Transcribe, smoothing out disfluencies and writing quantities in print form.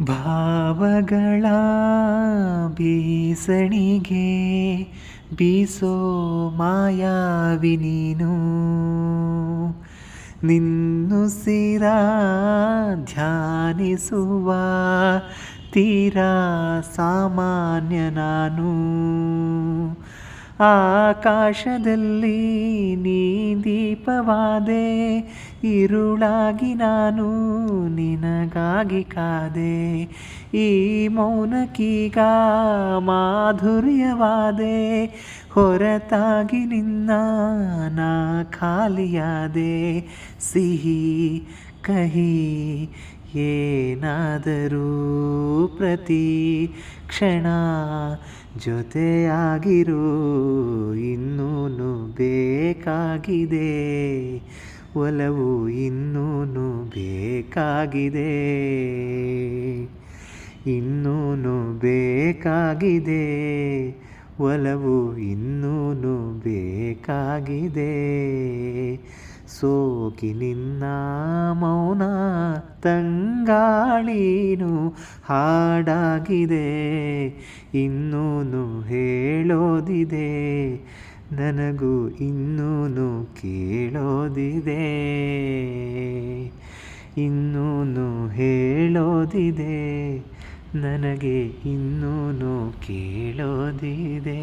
ಭಾವಗಳ ಬೀಸಣಿಗೆ ಬೀಸೋ ಮಾಯಾವಿ ನೀನು, ನಿನ್ನುಸಿರ ಧ್ಯಾನಿಸುವ ತೀರಾ ಸಾಮಾನ್ಯ ನಾನು. ಆಕಾಶದಲ್ಲಿ ನೀ ದೀಪವಾದೆ, ಇರುಳಾಗಿ ನಾನು ನಿನಗಾಗಿ ಕಾದೆ. ಈ ಮೌನಕ್ಕೀಗ ಮಾಧುರ್ಯವಾದೆ, ಹೊರತಾಗಿ ನಿನ್ನ ನಾ ಖಾಲಿಯಾದೆ. ಸಿಹಿ ಕಹಿ ಏನಾದರೂ ಪ್ರತಿ ಕ್ಷಣ ಜೊತೆಯಾಗಿರು, ಇನ್ನೂನು ಬೇಕಾಗಿದೆ ಒಲವು, ಇನ್ನೂನು ಬೇಕಾಗಿದೆ, ಇನ್ನೂನು ಬೇಕಾಗಿದೆ ಒಲವು, ಇನ್ನೂನು ಬೇಕಾಗಿದೆ. ಸೋಕಿ ನಿನ್ನ ಮೌನ ತಂಗಾಳೀನು ಹಾಡಾಗಿದೆ, ಇನ್ನೂನು ಹೇಳೋದಿದೆ ನನಗೂ, ಇನ್ನೂನು ಕೇಳೋದಿದೆ, ಇನ್ನೂನು ಹೇಳೋದಿದೆ ನನಗೆ, ಇನ್ನೂನು ಕೇಳೋದಿದೆ.